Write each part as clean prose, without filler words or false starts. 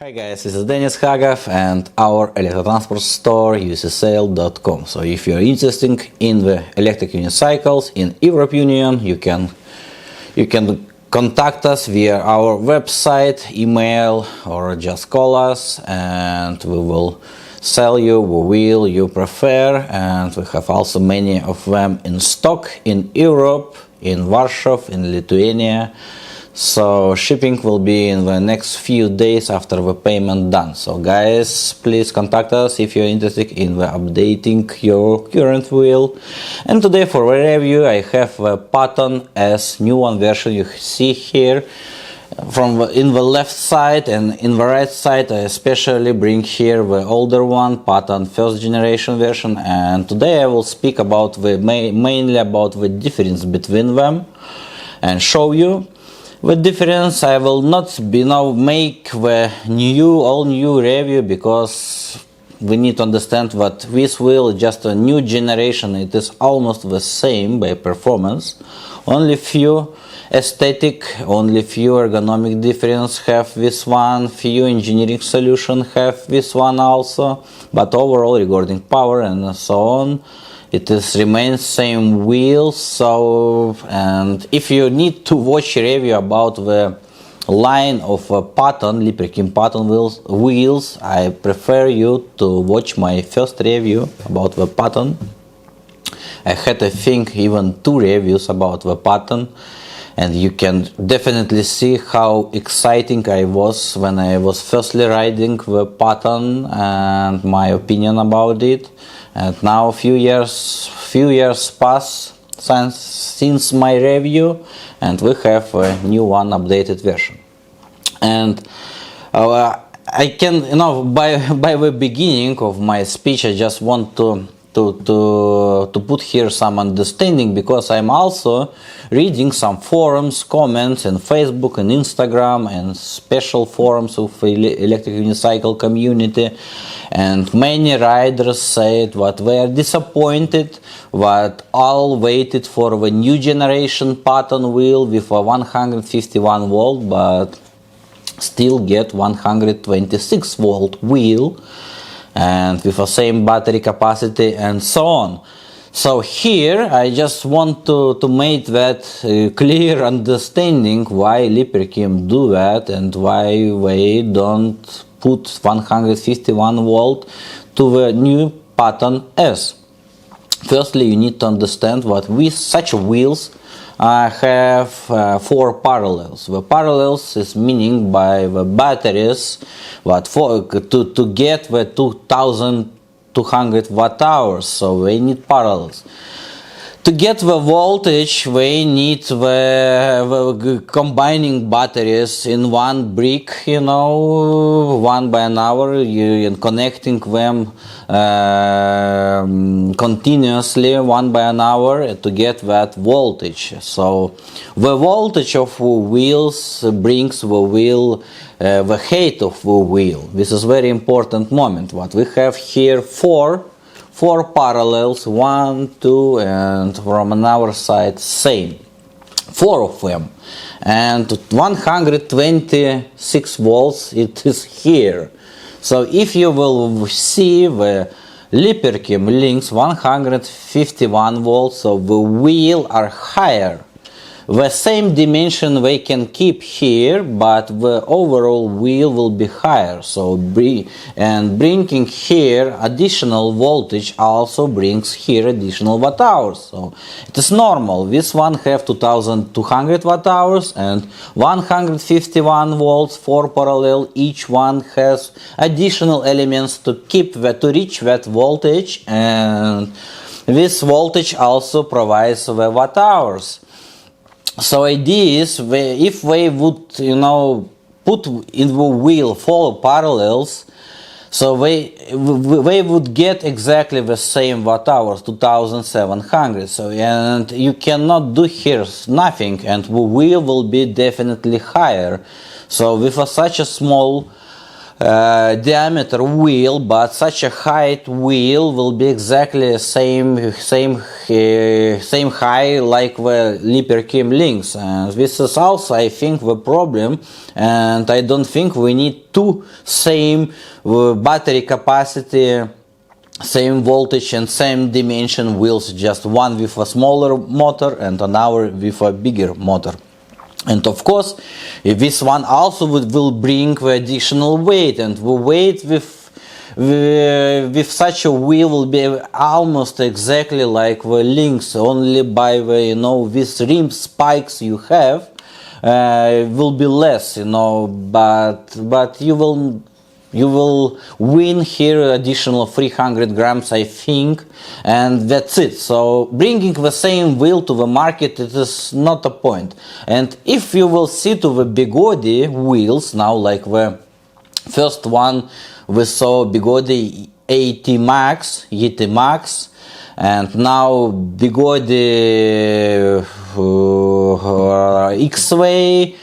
Hi guys, this is Dennis Hagov and our electrotransport store ucsale.com. So if you're interested in the electric unicycles in Europe Union, you can contact us via our website, email, or just call us and we will sell you the wheel you prefer. And we have also many of them in stock in Europe, in Warsaw, in Lithuania. So shipping will be in the next few days after the payment done. So guys, please contact us if you're interested in the updating your current wheel. And today for a review I have the Patton S new one version. You see here in the left side and in the right side I especially bring here the older one, Patton first generation version. And today I will speak about mainly about the difference between them and show you the difference. I will not make the all new review because we need to understand that this wheel is just a new generation. It is almost the same by performance, only few aesthetic, only few ergonomic difference have this one, few engineering solution have this one also, but overall regarding power and so on, it remains same wheel. So, and if you need to watch a review about the line of Patton, LeaperKim PATTON wheels, I prefer you to watch my first review about the Patton. I had, I think, even 2 reviews about the Patton, and you can definitely see how exciting I was when I was firstly riding the Patton and my opinion about it. And now a few years pass since my review, and we have a new one, updated version. And I can, by the beginning of my speech, I just want to put here some understanding, because I'm also reading some forums, comments in Facebook and Instagram and special forums of electric unicycle community, and many riders said that they are disappointed that all waited for the new generation Patton wheel with a 151 volt but still get 126 volt wheel and with the same battery capacity and so on. So here I just want to make that clear understanding why LeaperKim do that and why they don't put 151 volt to the new Patton S. Firstly, you need to understand that with such wheels have 4 parallels. The parallels is meaning by the batteries that to get the 2200 watt hours, so they need parallels. To get the voltage, they need the combining batteries in one brick, one by an hour, and connecting them continuously, one by an hour, to get that voltage. So the voltage of the wheels brings the wheel, the height of the wheel. This is very important moment. What we have here, four parallels, 1, 2, and from another side same, 4 of them, and 126 volts it is here. So if you will see the LeaperKim links 151 volts, so the wheel are higher. The same dimension they can keep here, but the overall wheel will be higher. So bringing here additional voltage also brings here additional watt hours. So it is normal. This one have 2200 watt hours and 151 volts, 4 parallel. Each one has additional elements to reach that voltage, and this voltage also provides the watt hours. So idea is, if they would, put in the wheel 4 parallels, so they would get exactly the same watt hours, 2700. So, and you cannot do here nothing, and the wheel will be definitely higher. So with such a small diameter wheel, but such a height wheel will be exactly same high like the LeaperKim links, and this is also, I think, the problem. And I don't think we need two same battery capacity, same voltage and same dimension wheels, just one with a smaller motor and another with a bigger motor. And of course, this one also will bring the additional weight, and the weight with such a wheel will be almost exactly like the links, only by the these rim spikes you have will be less, but you will win here additional 300 grams, I think, and that's it. So bringing the same wheel to the market, it is not a point. And if you will see to the Bigodi wheels now, like the first one we saw, Bigodi AT Max, YT Max, and now Bigodi X-Way,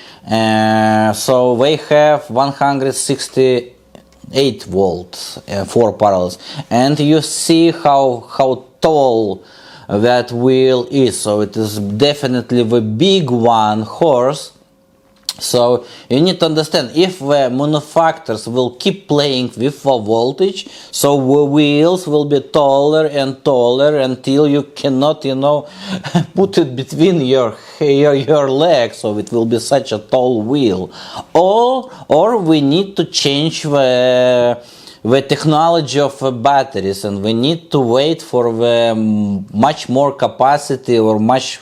so they have 168 volts, 4 parallels, and you see how tall that wheel is. So it is definitely the big one horse. So you need to understand, if the manufacturers will keep playing with the voltage, so the wheels will be taller and taller until you cannot, put it between your legs, so it will be such a tall wheel. Or we need to change the technology of batteries, and we need to wait for the much more capacity or much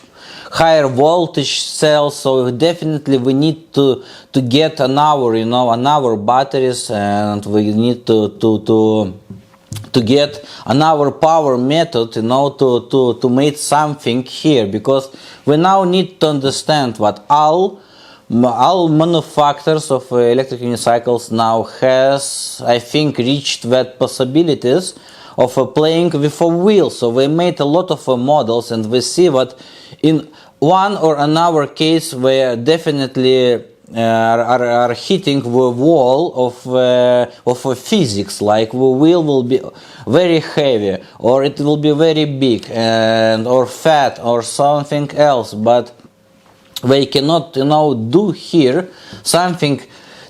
higher voltage cells. So definitely we need to get another batteries, and we need to get another power method, to make something here, because we now need to understand what all manufacturers of electric unicycles now has, I think, reached that possibilities of playing with a wheel. So we made a lot of models, and we see that in one or another case we definitely are hitting the wall of physics, like the wheel will be very heavy, or it will be very big, or fat, or something else, but they cannot do here something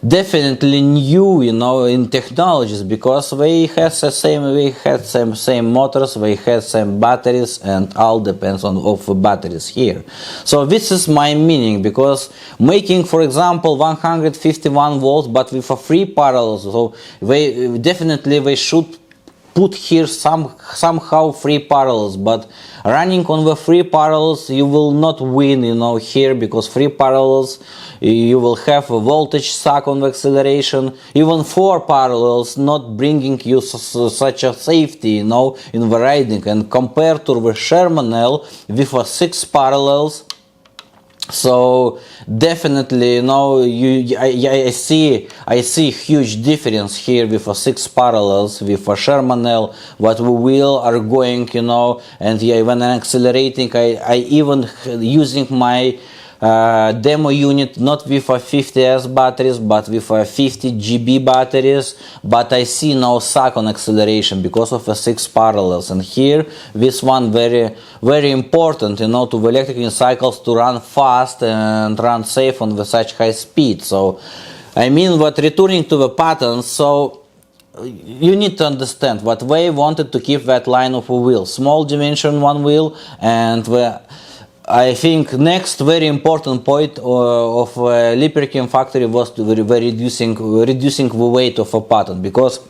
definitely new, in technologies, because they had same motors, they had same batteries, and all depends on the batteries here. So this is my meaning, because making, for example, 151 volts but with a 3 parallels, so they should put here somehow 3 parallels, but running on the 3 parallels you will not win, here, because 3 parallels you will have a voltage suck on the acceleration. Even 4 parallels not bringing you such a safety, in the riding, and compared to the Sherman L with a 6 parallels. So definitely, I see huge difference here with a 6 parallels, with a Sherman L, what we will are going, and when I'm accelerating, I even using my demo unit not with a 50S batteries but with a 50 GB batteries, but I see no suck on acceleration because of the 6 parallels. And here this one very important, to the electric unicycles to run fast and run safe on the such high speed. So I mean, what returning to the Pattons, so you need to understand what they wanted to keep that line of a wheel, small dimension one wheel, and I think next very important point of LeaperKim factory was to reducing the weight of a Patton, because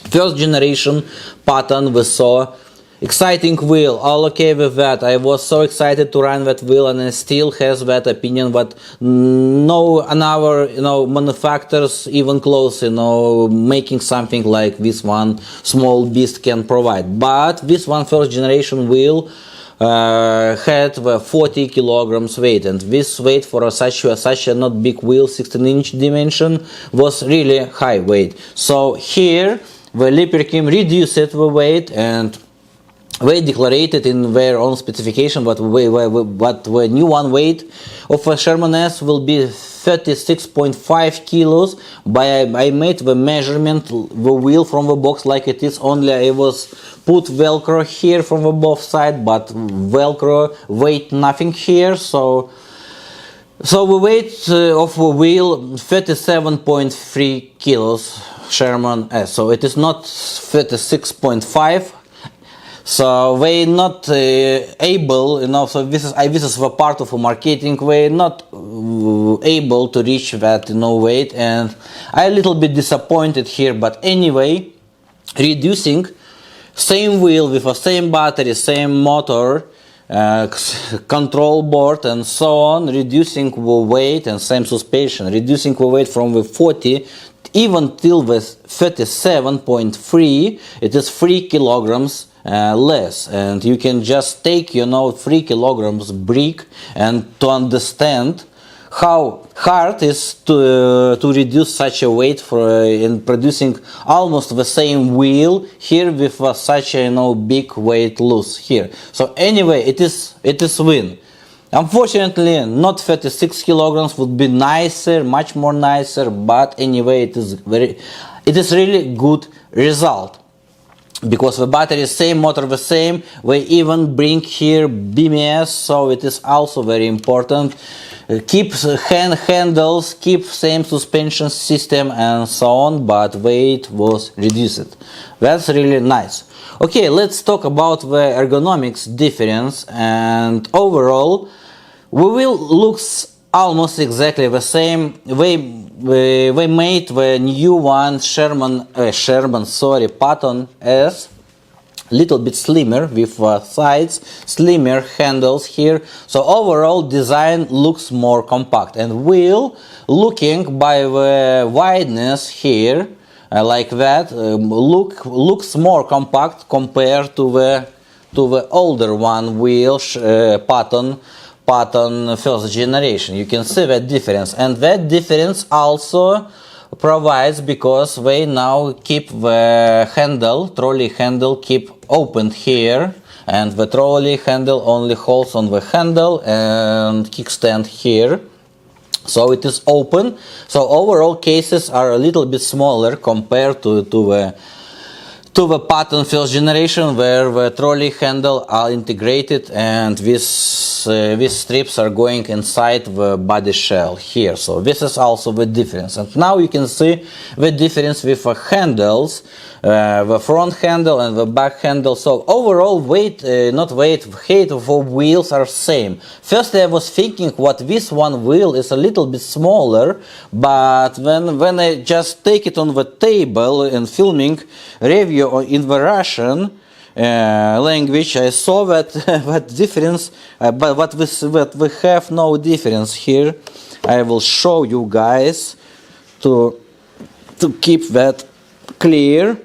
first generation Patton we saw exciting wheel, all okay with that. I was so excited to run that wheel, and I still has that opinion, but no another manufacturers even close making something like this one small beast can provide. But this one first generation wheel had the 40 kilograms weight, and this weight for such a not big wheel, 16-inch dimension, was really high weight. So here the LeaperKim reduced the weight, and they declared it in their own specification, but the new one weight of a Sherman S will be 36.5 kilos. But I made the measurement, the wheel from the box like it is, only I was put Velcro here from the both side, but Velcro weight nothing here, so the weight of the wheel 37.3 kilos Sherman S. So it is not 36.5. So they not able, so this is the part of a marketing. They not able to reach that weight, and I'm a little bit disappointed here. But anyway, reducing same wheel with the same battery, same motor, control board and so on, reducing the weight, and same suspension, reducing the weight from the 40 even till the 37.3, it is 3 kilograms less. And you can just take 3 kilograms brick, and to understand how hard is to reduce such a weight in producing almost the same wheel here with such a big weight loss here. So anyway, it is win. Unfortunately, not 36 kilograms would be nicer, much more nicer, but anyway, it is really good result. Because the battery is same, motor the same, we even bring here BMS, so it is also very important. Keep handles, keep same suspension system and so on, but weight was reduced. That's really nice. Okay, let's talk about the ergonomics difference, and overall we will look almost exactly the same. We made the new one Patton S, little bit slimmer with sides, slimmer handles here. So overall design looks more compact, and wheel looking by the wideness here like that looks more compact compared to the older one wheel Patton first generation. You can see that difference, and that difference also provides because they now keep the trolley handle keep open here, and the trolley handle only holds on the handle and kickstand here, so it is open. So overall cases are a little bit smaller compared to the Patton first generation, where the trolley handle are integrated and these strips are going inside the body shell here. So this is also the difference. And now you can see the difference with the handles, the front handle and the back handle. So overall height of the wheels are same. First I was thinking what this one wheel is a little bit smaller, but when I just take it on the table and filming review in the Russian language, I saw that that difference, but we have no difference here. I will show you guys to keep that clear.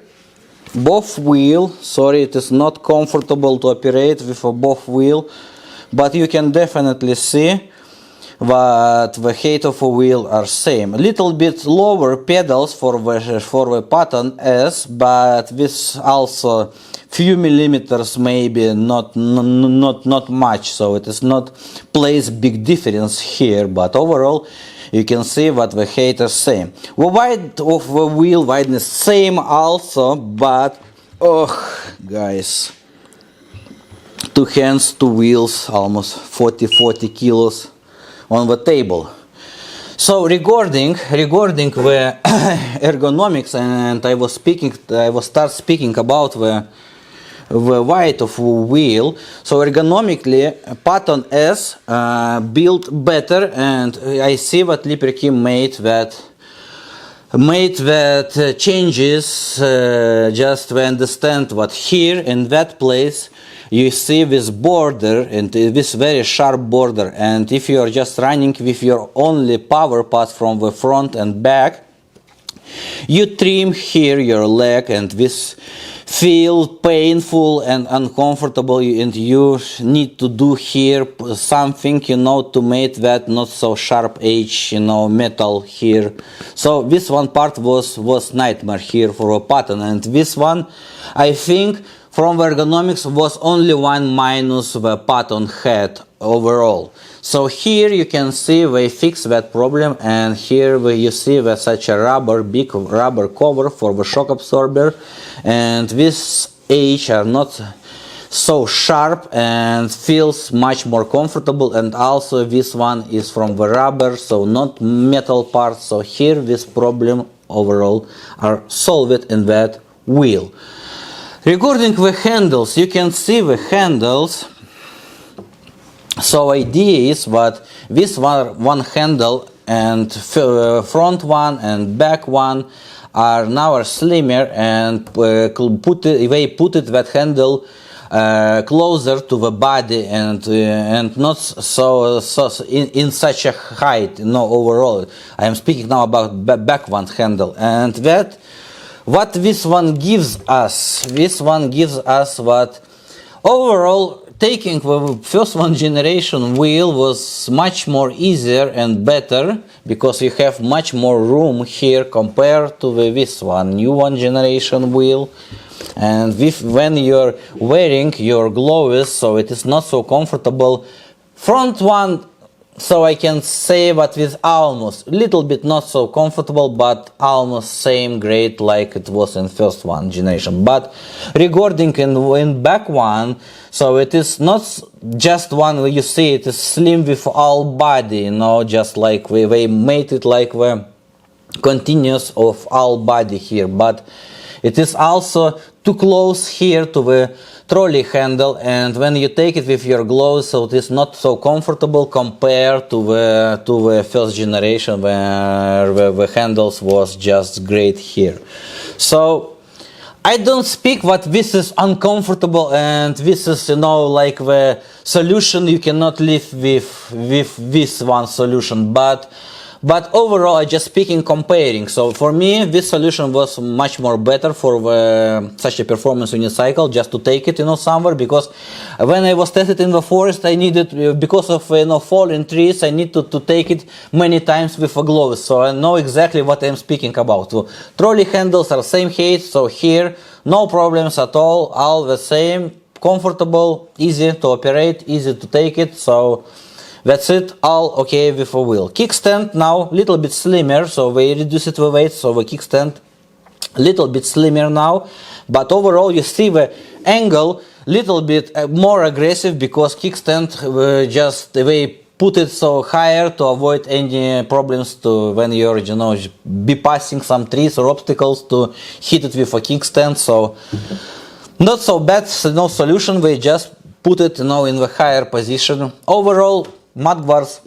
Both wheel, sorry, it is not comfortable to operate with a both wheel, but you can definitely see that the height of a wheel are same. A little bit lower pedals for the Patton S, but this also few millimeters, maybe not much, so it is not plays big difference here, but overall you can see that the height is same. The width of the wheel wideness same also, but guys, 2 hands, 2 wheels, almost 40 kilos on the table. So regarding the ergonomics, and I was start speaking about the weight of the wheel. So ergonomically, Patton S built better, and I see what LeaperKim made that changes just to understand what here in that place you see this border, and this very sharp border, and if you are just running with your only power pass from the front and back, you trim here your leg, and this feel painful and uncomfortable, and you need to do here something to make that not so sharp edge metal here. So this one part was nightmare here for a Patton, and this one I think from the ergonomics was only one minus the Patton head overall. So here you can see they fix that problem, and here you see that such a big rubber cover for the shock absorber, and this edge are not so sharp and feels much more comfortable, and also this one is from the rubber, so not metal part. So here this problem overall are solved in that wheel. Regarding the handles, you can see the handles. So idea is that this one handle and front one and back one are now slimmer, and they put that handle closer to the body, and not so in such a height, overall. I am speaking now about back one handle, and that what this one gives us. This one gives us what overall taking the first one generation wheel was much more easier and better, because you have much more room here compared to this one new one generation wheel. And when you're wearing your gloves, so it is not so comfortable. Front one, so I can say that with almost little bit not so comfortable, but almost same grade like it was in first one generation. But regarding in back one, so it is not just one where you see it is slim with all body, just like they made it like the continuous of all body here, but it is also too close here to the trolley handle, and when you take it with your gloves, so it is not so comfortable compared to the first generation, where the handles was just great here. So I don't speak what this is uncomfortable and this is like the solution. You cannot live with this one solution, but overall, I just speaking comparing. So for me, this solution was much more better for such a performance unicycle, just to take it, somewhere, because when I was tested in the forest, I needed, because of falling trees, I need to take it many times with a gloves. So I know exactly what I'm speaking about. So trolley handles are same height, so here no problems at all the same, comfortable, easy to operate, easy to take it. So that's it, all okay with a wheel. Kickstand now little bit slimmer, so we reduce it the weight, so the kickstand little bit slimmer now, but overall you see the angle little bit more aggressive, because kickstand just they put it so higher to avoid any problems to when you're be passing some trees or obstacles, to hit it with a kickstand. So not so bad, no solution, we just put it in the higher position. Overall mud guards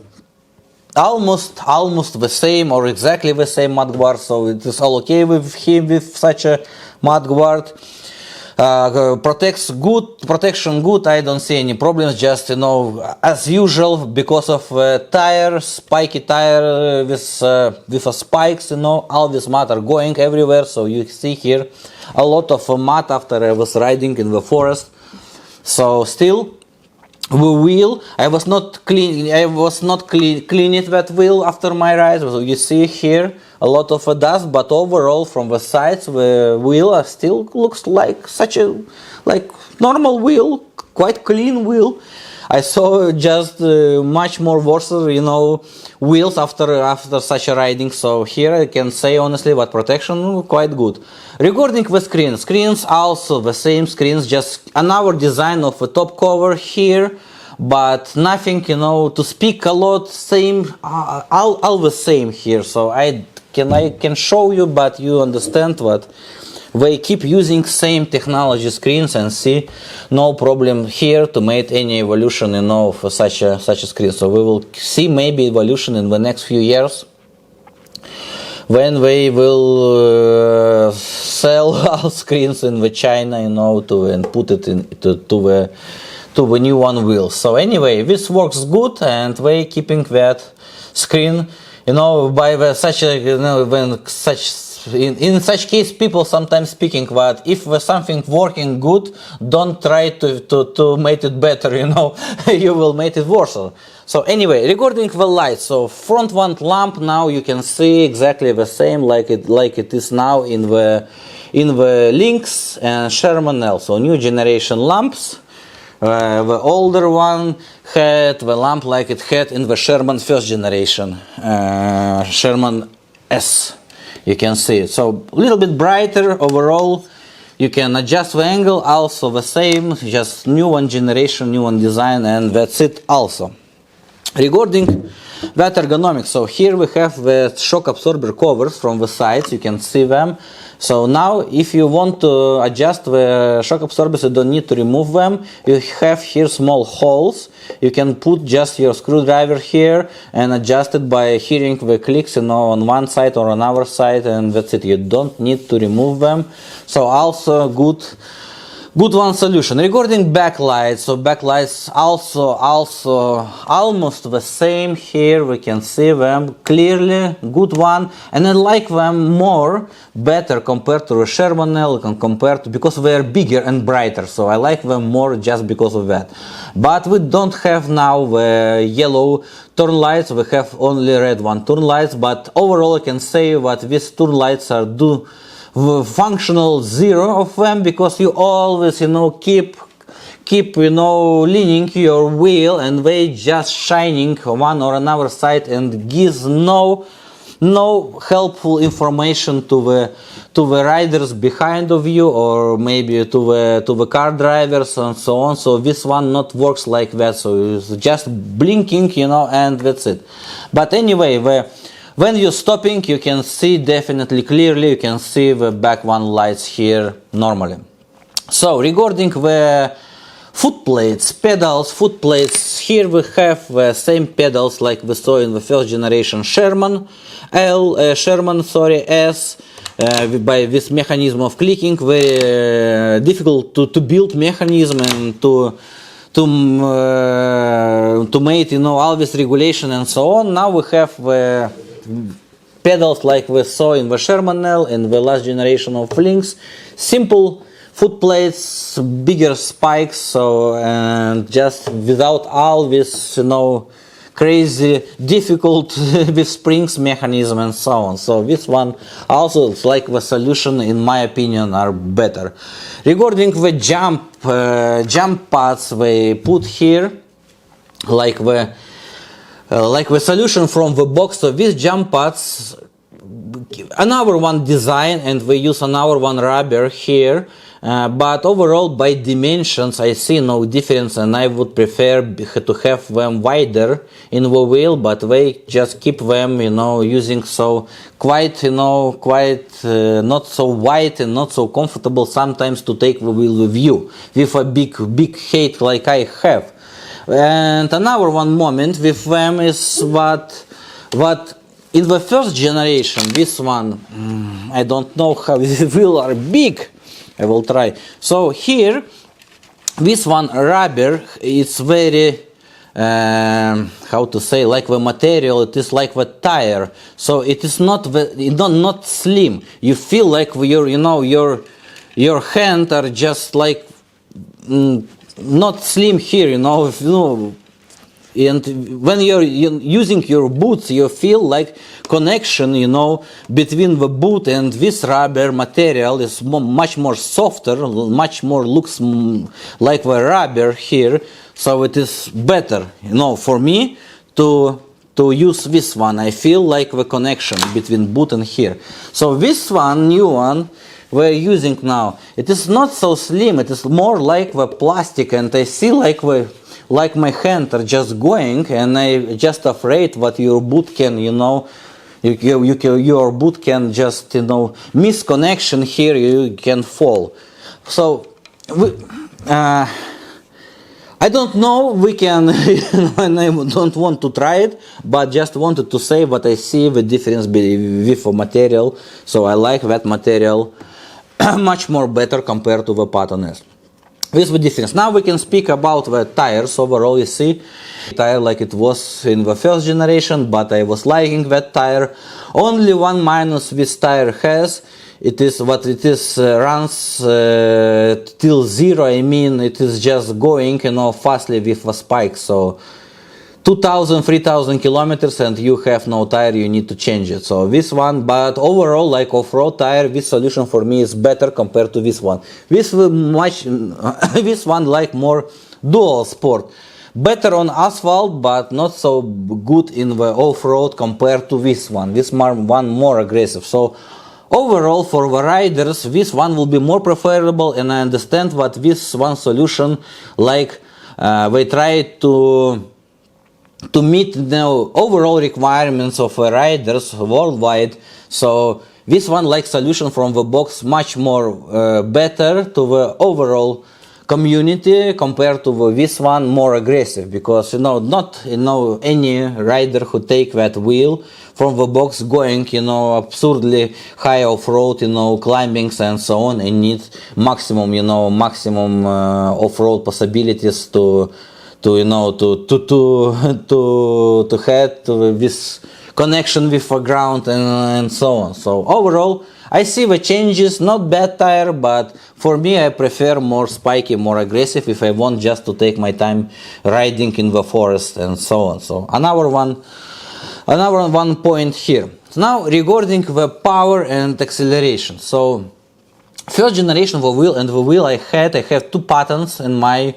almost the same or exactly the same mud guard, so it is all okay with him with such a mud guard. Protection good, I don't see any problems, just as usual, because of tire, spiky tire with spikes, all this mud are going everywhere. So you see here a lot of mud after I was riding in the forest. So still the wheel, I was not cleaning that wheel after my ride. So you see here a lot of dust, but overall from the sides the wheel still looks like such a normal wheel, quite clean wheel. I saw just much more worse wheels after such a riding. So here I can say honestly that protection quite good. Regarding the screens also the same screens, just another design of a top cover here, but nothing to speak a lot, same all the same here. So I can show you, but you understand what they keep using same technology screens, and see no problem here to make any evolution for such a screen. So we will see maybe evolution in the next few years, when they will sell all screens in the China, and put it to the new one wheel. So anyway, this works good, and they keeping that screen, by the such a when such. In such case, people sometimes speaking that if something working good, don't try to make it better, you will make it worse. So anyway, regarding the lights, so front one lamp now you can see exactly the same like it is now in in the Lynx and Sherman L, so new generation lamps. The older one had the lamp like it had in the Sherman first generation, Sherman S. You can see it. So a little bit brighter overall. You can adjust the angle, also the same, just new one generation, new one design, and that's it also. Regarding that ergonomics, so here we have the shock absorber covers from the sides, you can see them. So now if you want to adjust the shock absorbers, you don't need to remove them. You have here small holes. You can put just your screwdriver here and adjust it by hearing the clicks, you know, on one side or on another side, and that's it. You don't need to remove them. So also good one solution. Regarding backlights, so backlights also almost the same. Here we can see them clearly, good one, and I like them more, better compared to the Sherman L, compared to, because they are bigger and brighter, so I like them more just because of that. But we don't have now the yellow turn lights, we have only red one turn lights, but overall I can say that these turn lights are functional zero of them, because you always, you know, keep you know, leaning your wheel and they just shining one or another side and gives no helpful information to the riders behind of you, or maybe to the car drivers and so on. So this one not works like that, so it's just blinking, you know, and that's it. But anyway, when you're stopping, you can see definitely clearly, you can see the back one lights here normally. So regarding the footplates, pedals, footplates, here we have the same pedals like we saw in the first generation Sherman S, by this mechanism of clicking, very difficult to build mechanism and to make, you know, all this regulation and so on. Now we have the pedals like we saw in the Sherman L and the last generation of Lynx. Simple footplates, bigger spikes, so, and just without all this, you know, crazy difficult with springs mechanism and so on. So this one also, it's like the solution, in my opinion, are better. Regarding the jump pads they put here, like the solution from the box. So these jump pads, another one design, and we use another one rubber here, but overall by dimensions I see no difference, and I would prefer to have them wider in the wheel, but they just keep them, you know, using so quite, you know, not so wide and not so comfortable sometimes to take the wheel with you with a big height like I have. And another one moment with them is what in the first generation, this one, I don't know how the wheels are big. I will try. So here, this one rubber is very, how to say, like the material, it is like the tire. So it is not slim. You feel like your hand are just like not slim here, you know, and when you're using your boots, you feel like connection, you know, between the boot and this rubber material is much more softer, much more looks like the rubber here, so it is better, you know, for me to use this one. I feel like the connection between boot and here. So this one, new one, we're using now, it is not so slim, it is more like the plastic, and I see like my hand are just going, and I just afraid what your boot can, you know, your boot can just, you know, miss connection here, you can fall. So I don't know, we can, and I don't want to try it, but just wanted to say what I see the difference with the material. So I like that material much more better compared to the Patton S. This is the difference. Now we can speak about the tires. Overall, you see, tire like it was in the first generation, but I was liking that tire. Only one minus this tire has, it is what it is, runs till zero. I mean, it is just going, you know, fastly with the spike. So 2,000, 3,000 kilometers and you have no tire, you need to change it. So this one, but overall, like off-road tire, this solution for me is better compared to this one. This this one like more dual sport. Better on asphalt, but not so good in the off-road compared to this one. This one more aggressive. So overall, for the riders, this one will be more preferable, and I understand what this one solution, like they try to meet the overall requirements of riders worldwide. So this one, like solution from the box, much more better to the overall community compared to this one more aggressive, because not any rider who take that wheel from the box going absurdly high off-road, climbings and so on, and need maximum off-road possibilities to have this connection with the ground and so on. So overall, I see the changes, not bad tire, but for me I prefer more spiky, more aggressive if I want just to take my time riding in the forest and so on. So another one point here. Now regarding the power and acceleration. So first generation of the wheel I have two Pattons in my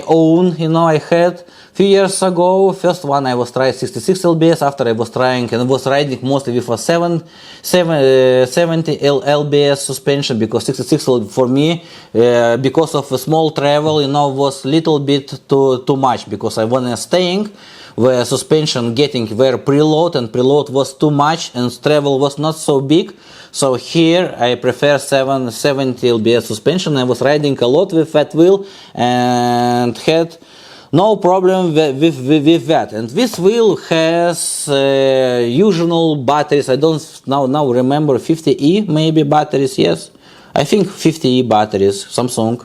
own, I had few years ago. First one I was trying 66 lbs. After I was trying and was riding mostly with a 70 lbs suspension, because 66 for me, because of a small travel, was little bit too much, because I was staying the suspension getting very preload, and preload was too much and travel was not so big. So here I prefer 70 lbs suspension. I was riding a lot with that wheel and had no problem with that. And this wheel has usual batteries. I don't now remember, 50E maybe batteries. Yes, I think 50E batteries. Samsung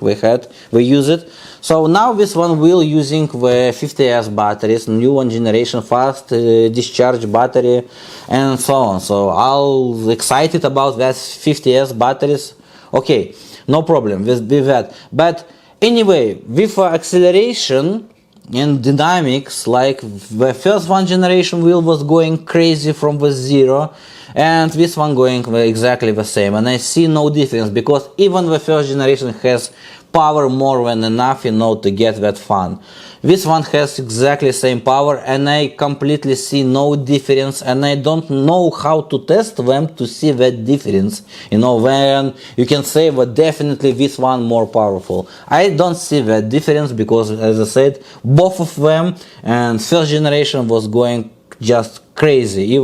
we use it. So now this one wheel using the 50S batteries, new one generation, fast discharge battery and so on. So I'm excited about that 50S batteries. Okay, no problem with that. But anyway, with acceleration and dynamics, like the first one generation wheel was going crazy from the zero, and this one going exactly the same, and I see no difference, because even the first generation has power more than enough, to get that fun. This one has exactly same power, and I completely see no difference, and I don't know how to test them to see that difference. When you can say that definitely this one more powerful. I don't see that difference, because as I said, both of them, and first generation was going just crazy,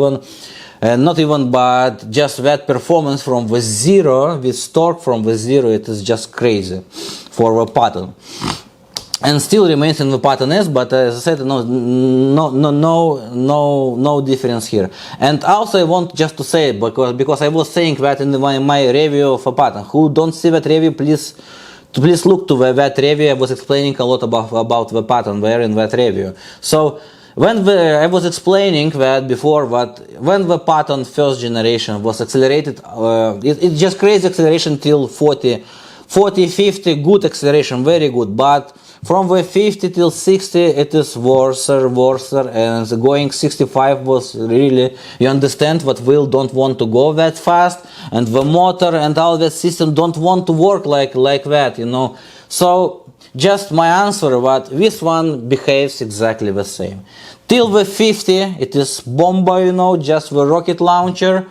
but just that performance from the zero, this torque from the zero, it is just crazy for the Patton, and still remains in the Patton S. But as I said, no difference here. And also I want just to say, because I was saying that in my review of a Patton. Who don't see that review, please look to that review. I was explaining a lot about the Patton there in that review. So I was explaining that before, that when the Patton first generation was accelerated, it's just crazy acceleration till 40, 50, good acceleration, very good. But from the 50 till 60, it is worse, and going 65 was really, you understand what wheel don't want to go that fast, and the motor and all that system don't want to work like that, So just my answer, that this one behaves exactly the same. Till the 50, it is bomba, just the rocket launcher.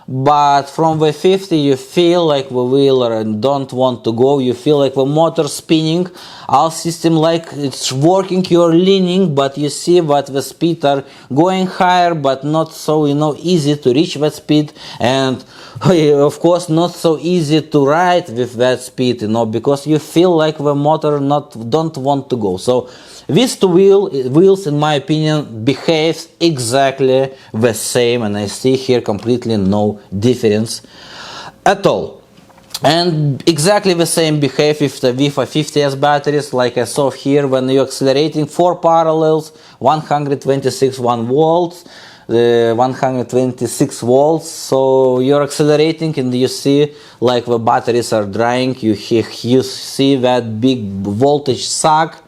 But from the 50, you feel like the wheel don't want to go. You feel like the motor spinning. Our system like it's working, you're leaning, but you see that the speed are going higher, but not so easy to reach that speed, and of course not so easy to ride with that speed, because you feel like the motor don't want to go. So these two wheels, in my opinion, behaves exactly the same, and I see here completely no difference at all. And exactly the same behave with a 50S batteries, like I saw here, when you're accelerating 4 parallels, 126 volts, 126 volts, so you're accelerating and you see like the batteries are drying, you see that big voltage suck,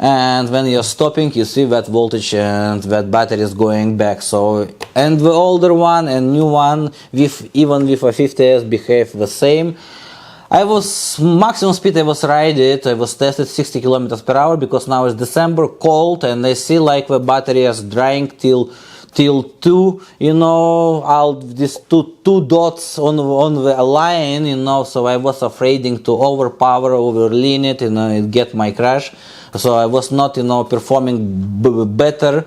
and when you're stopping, you see that voltage and that battery is going back. So, and the older one and new one, even with a 50S, behave the same. I was maximum speed I was riding, I was tested 60 kilometers per hour, because now it's December, cold, and I see like the battery is drying till 2, you know, all these two dots on the line, you know, so I was afraid to overpower, overlean it, you know, it get my crash. So I was not, you know, performing better.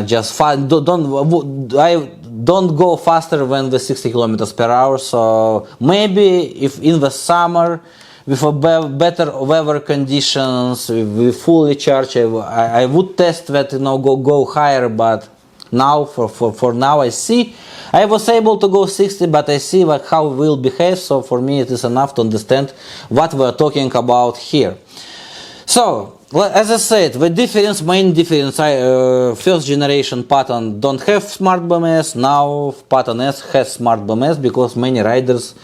Just fine. Don't go faster than the 60 kilometers per hour. So maybe if in the summer, with a better weather conditions, with fully charged, I would test that, you know, go higher. But now, for now, I see I was able to go 60, but I see how it will behave. So for me, it is enough to understand what we're talking about here. So, as I said, the main difference, first generation Patton don't have smart BMS, now Patton S has smart BMS, because many riders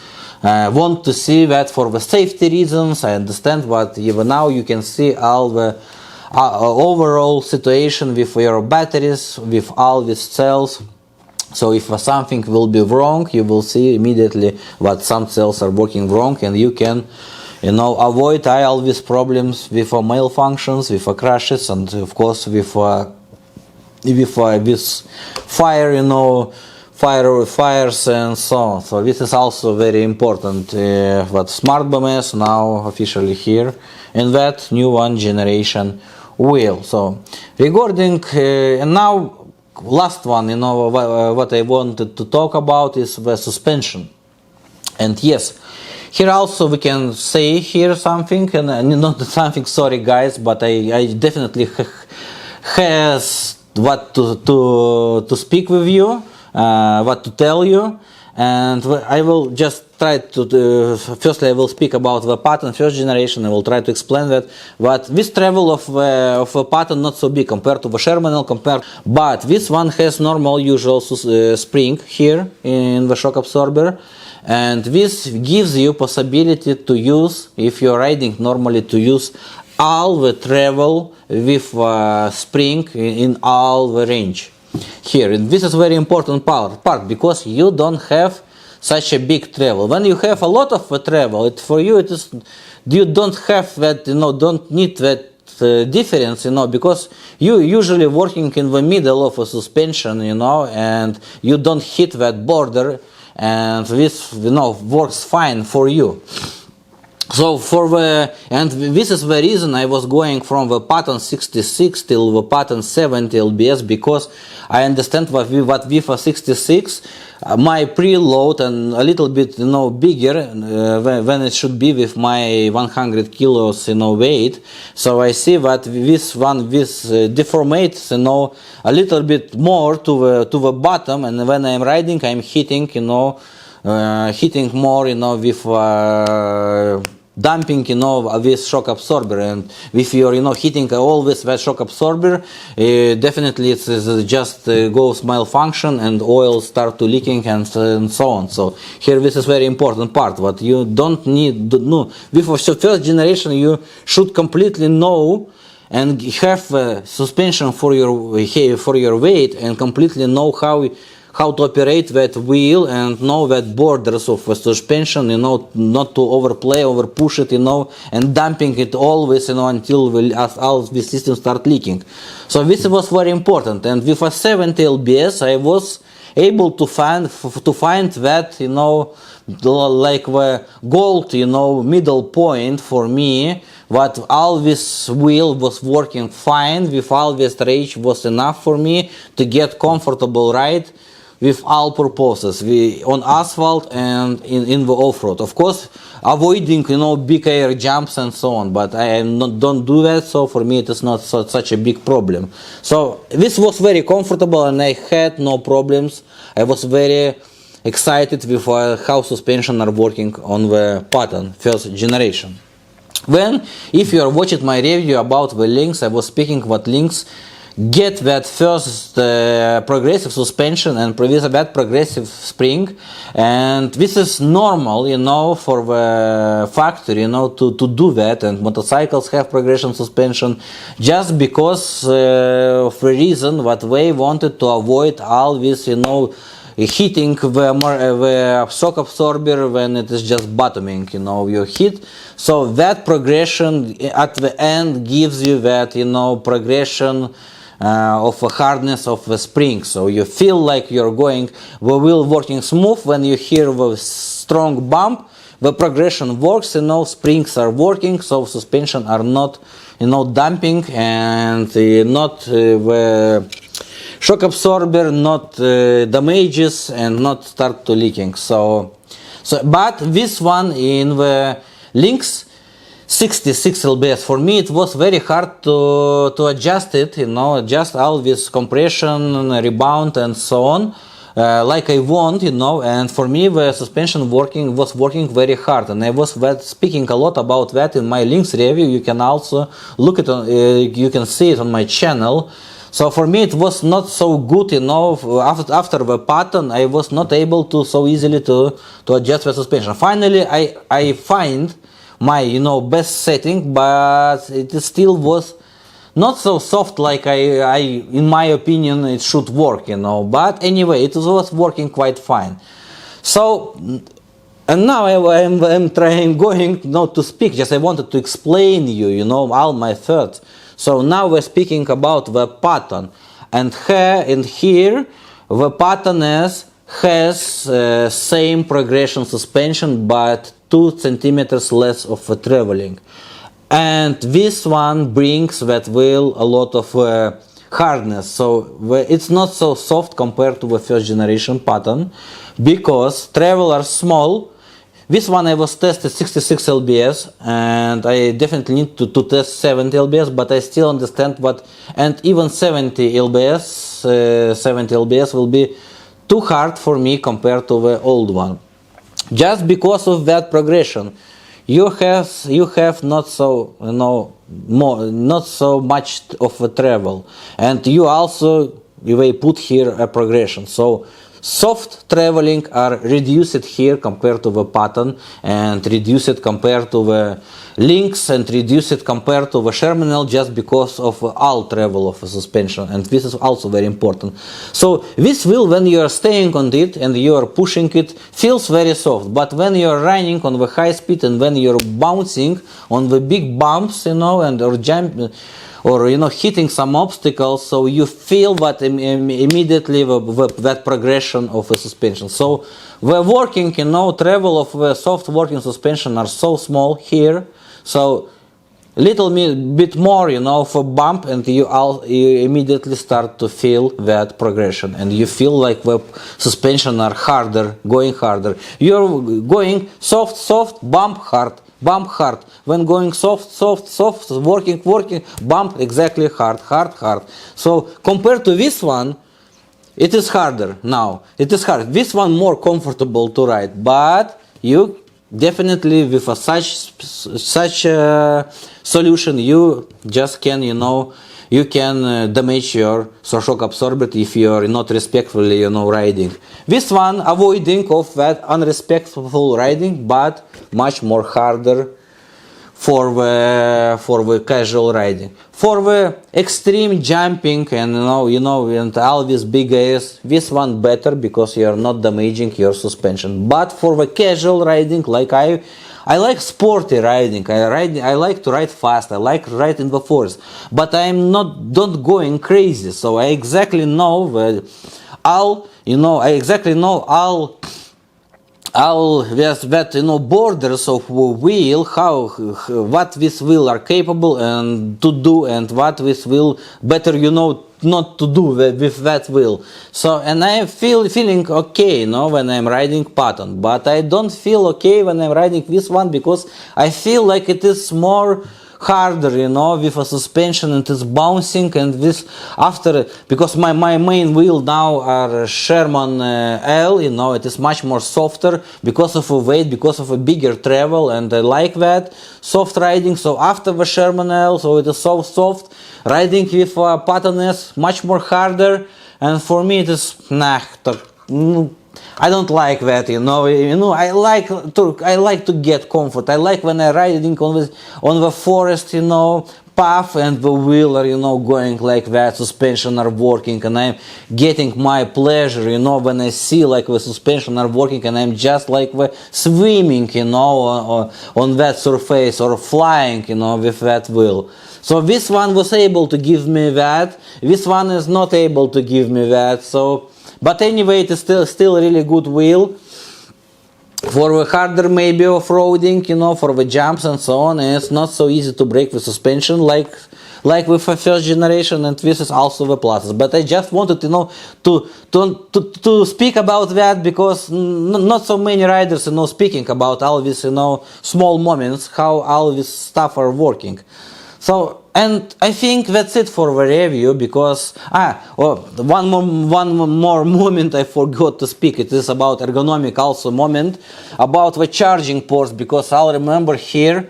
want to see that for the safety reasons. I understand, but even now you can see all the overall situation with your batteries, with all these cells. So if something will be wrong, you will see immediately what some cells are working wrong, and you can, you know, avoid all these problems with malfunctions, with crashes, and of course with fire, you know, fires and so on. So this is also very important. But smart BMS now officially here, and that new one generation wheel. So regarding and now last one, you know, what I wanted to talk about is the suspension. And yes, here also we can say here something, and not something, sorry guys, but I definitely has what to speak with you, what to tell you, and I will just try to, firstly I will speak about the Patton first generation. I will try to explain that, but this travel of a Patton not so big compared to the Sherman, but this one has normal usual spring here in the shock absorber. And this gives you possibility to use, if you're riding normally, to use all the travel with spring in all the range here. And this is very important part, because you don't have such a big travel. When you have a lot of travel, for you it is, you don't have that, you know, don't need that difference, you know, because you usually working in the middle of a suspension, you know, and you don't hit that border. And this, you know, works fine for you. So and this is the reason I was going from the Patton 66 till the Patton 70 LBS, because I understand what with a 66 my preload and a little bit, you know, bigger when it should be with my 100 kilos, you know, weight. So I see that this deformates, you know, a little bit more to the bottom, and when I'm riding, I'm hitting, you know, hitting more, you know, with dumping, you know, this shock absorber. And if you're, you know, hitting always that shock absorber, definitely it's just goes malfunction and oil start to leaking and so on. So here this is very important part. What you don't need, no, with first generation you should completely know and have suspension for your weight, and completely know how to operate that wheel, and know that borders of a suspension, you know, not to overplay, over push it, you know, and dumping it always, you know, until all the system start leaking. So this was very important. And with a 70 LBS, I was able to find that, you know, like the gold, you know, middle point for me. What all this wheel was working fine, with all this range was enough for me to get comfortable ride with all purposes, on asphalt and in the off-road. Of course, avoiding, you know, big air jumps and so on, but I don't do that, so for me it is not such a big problem. So this was very comfortable, and I had no problems. I was very excited with how suspension are working on the Patton first generation. Then, if you are watching my review about the links, I was speaking what links get that first progressive suspension and with that progressive spring, and this is normal, you know, for the factory, you know, to do that, and motorcycles have progression suspension just because of the reason that they wanted to avoid all this, you know, hitting the shock absorber when it is just bottoming, you know, you hit. So that progression at the end gives you that, you know, progression of the hardness of the spring. So you feel like you're going, the wheel working smooth. When you hear the strong bump, the progression works, you know, springs are working, so suspension are not, you know, dumping, and not the shock absorber not damages and not start to leaking. But this one in the Lynx 66 lbs, for me it was very hard to adjust it, you know, adjust all this compression, rebound and so on, like I want, you know, and for me the suspension was working very hard, and I was speaking a lot about that in my Lynx review. You can also look at you can see it on my channel. So for me it was not so good, you know, after the Patton I was not able to so easily to adjust the suspension. Finally I find my, you know, best setting, but it still was not so soft like I in my opinion it should work, you know, but anyway it was working quite fine. So, and now I'm going not to speak, just I wanted to explain you know, all my thoughts. So now we're speaking about the Patton, and here the Patton S has same progression suspension but 2 centimeters less of traveling, and this one brings that wheel a lot of hardness, so it's not so soft compared to the first generation Patton because travel are small. This one I was tested 66 lbs, and I definitely need to test 70 lbs, but I still understand what, and even 70 lbs will be too hard for me compared to the old one, just because of that progression. You have not so, you know, not so much of a travel, and you also put here a progression. So soft traveling are reduced here compared to the Patton, and reduced compared to the Lynx, and reduced compared to the Sherman, just because of all travel of the suspension, and this is also very important. So this wheel, when you are staying on it and you are pushing it, feels very soft, but when you are running on the high speed and when you are bouncing on the big bumps, you know, and or jump, or, you know, hitting some obstacles, so you feel that immediately that progression of the suspension. So the working, you know, travel of the soft working suspension are so small here, so little bit more, you know, for bump, and you immediately start to feel that progression, and you feel like the suspension are harder, going harder. You're going soft, bump hard. Bump hard. When going soft, working, bump exactly hard. So compared to this one, it is harder now. It is hard. This one more comfortable to ride, but you definitely with such a solution you just can, you know, you can damage your shock absorber if you are not respectfully, you know, riding. This one avoiding of that unrespectful riding, but much more harder for the casual riding. For the extreme jumping and you know and all this big ass, this one better because you are not damaging your suspension. But for the casual riding, like I like sporty riding. I like to ride fast. I like to ride in the forest, but I'm not going crazy. So I exactly know all, you know, I exactly know all that, you know, borders of wheel, what this wheel are capable and to do, and what this wheel better, you know, not to do with that wheel. So, and I am feeling okay, you know, when I'm riding Patton, but I don't feel okay when I'm riding this one because I feel like it is more harder, you know, with a suspension, and it's bouncing, and this after, because my main wheel now are Sherman L, you know, it is much more softer because of a weight, because of a bigger travel, and I like that soft riding. So after the Sherman L, so it is so soft. Riding with Patton S much more harder, and for me it is I don't like that, you know. I like to get comfort. I like when I riding on the forest, you know, path, and the wheel are, you know, going like that, suspension are working, and I'm getting my pleasure, you know, when I see like the suspension are working, and I'm just like swimming, you know, on that surface, or flying, you know, with that wheel. So this one was able to give me that. This one is not able to give me that. So. But anyway, it is still a really good wheel for the harder maybe off-roading, you know, for the jumps and so on. And it's not so easy to break the suspension like with the first generation, and this is also the pluses. But I just wanted, you know, to speak about that, because not so many riders, you know, speaking about all these, you know, small moments, how all this stuff are working. So, and I think that's it for the review, because one more moment I forgot to speak. It is about ergonomic also moment, about the charging ports, because I'll remember here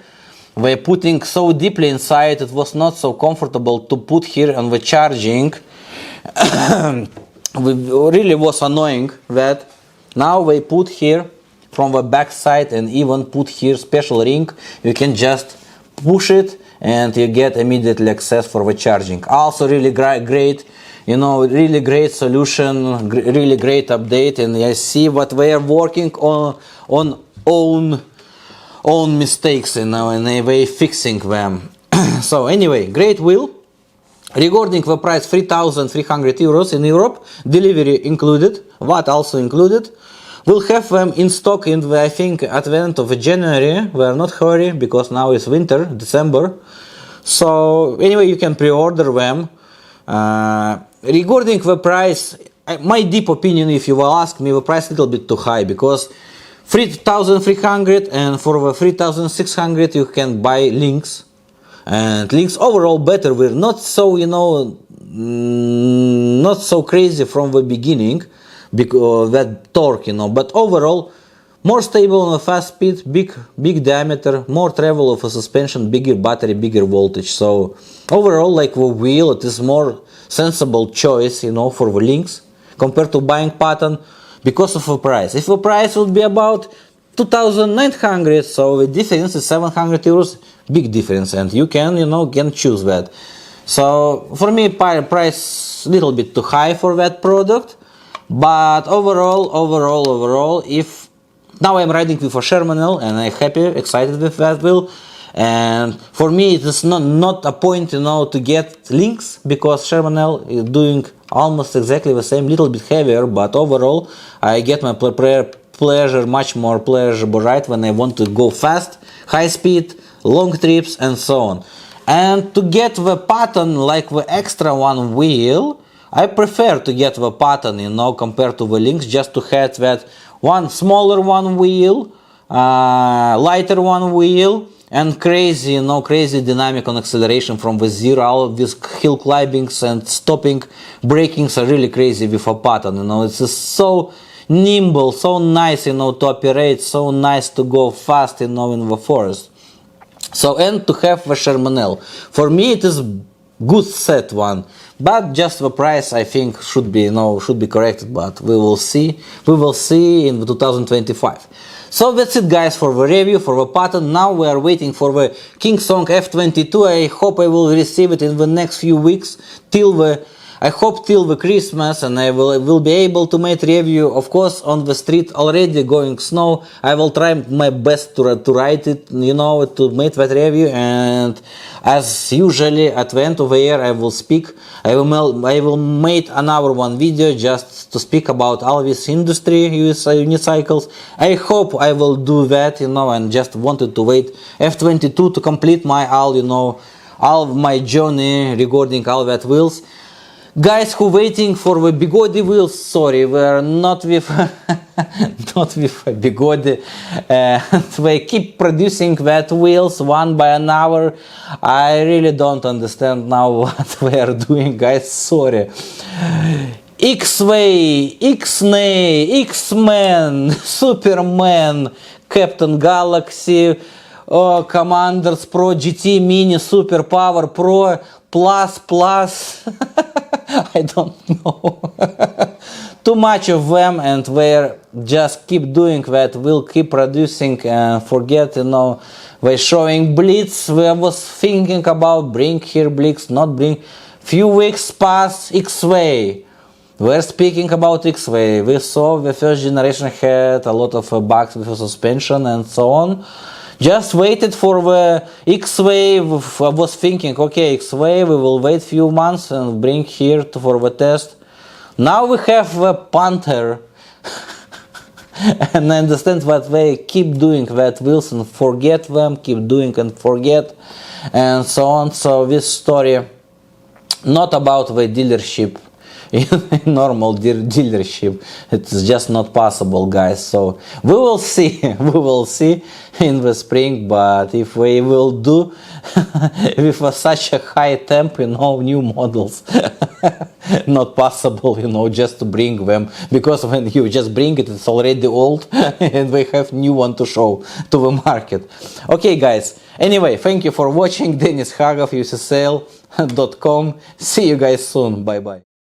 we're putting so deeply inside, it was not so comfortable to put here on the charging. It really was annoying that now we put here from the back side, and even put here special ring, you can just push it and you get immediately access for the charging. Also really great, you know, really great solution, really great update, and I see what they are working on own mistakes, you know, and they fixing them. So anyway, great wheel. Regarding the price, 3,300 euros in Europe, delivery included, VAT also included. We'll have them in stock in the, I think, at the end of January. We are not hurry, because now is winter, December. So anyway, you can pre-order them. Regarding the price, my deep opinion, if you will ask me, the price a little bit too high, because 3,300, and for the 3,600 you can buy links, and links overall better. We're not so, you know, not so crazy from the beginning, because that torque, you know, but overall more stable on a fast speed, big diameter, more travel of a suspension, bigger battery, bigger voltage. So overall, like the wheel, it is more sensible choice, you know, for the links compared to buying Patton, because of the price. If the price would be about 2,900, so the difference is 700 euros, big difference, and you can, you know, can choose that. So for me, price little bit too high for that product. But overall, if now I'm riding with a Sherman L, and I'm happy, excited with that wheel, and for me it is not a point, you know, to get links, because Sherman L is doing almost exactly the same, little bit heavier, but overall I get my pleasure, much more pleasurable ride when I want to go fast, high speed, long trips, and so on. And to get the Patton, like the extra one wheel, I prefer to get the Patton, you know, compared to the links, just to have that one smaller one wheel, lighter one wheel, and crazy, you know, crazy dynamic on acceleration from the zero. All of these hill climbings and stopping, brakings are really crazy with a Patton, you know. It's just so nimble, so nice, you know, to operate, so nice to go fast, you know, in the forest. So, and to have the Sherman L. For me it is good set one, but just the price I think should be, you know, should be corrected, but we will see in 2025. So that's it, guys, for the review for the Patton. Now we are waiting for the Kingsong F22. I hope I will receive it in the next few weeks, I hope till the Christmas, and I will be able to make review, of course, on the street already going snow. I will try my best to ride it, you know, to make that review, and as usually at the end of the year I will make another one video just to speak about all this industry, unicycles. I hope I will do that, you know, and just wanted to wait F22 to complete my all my journey regarding all that wheels. guys who waiting for the Bigodi wheels, sorry, we are not with not with Bigodi. They keep producing that wheels one by an hour. I really don't understand now what they are doing, guys. Sorry. X-Way, X-Nay, X-Men, Superman, Captain Galaxy, Commanders Pro, GT Mini, Super Power Pro, Plus. I don't know. Too much of them, and they just keep doing that. We'll keep producing and forget, you know, they're showing Blitz. I was thinking about bring here Blitz, not bring. Few weeks past, X-Way. We're speaking about X-Way. We saw the first generation had a lot of bugs with the suspension and so on. Just waited for the X-Way. I was thinking, okay, X-Way, we will wait few months and bring here for the test. Now we have the Panther. And I understand that they keep doing that wheels and forget them, keep doing and forget, and so on. So this story, not about the dealership. In normal dealership, it's just not possible, guys. So we will see in the spring. But if we will do with such a high temp, you know, new models, not possible, you know, just to bring them, because when you just bring it, it's already old and we have new one to show to the market. Okay, guys, anyway, thank you for watching. Denis Hagov, ucsl.com. See you guys soon. Bye bye.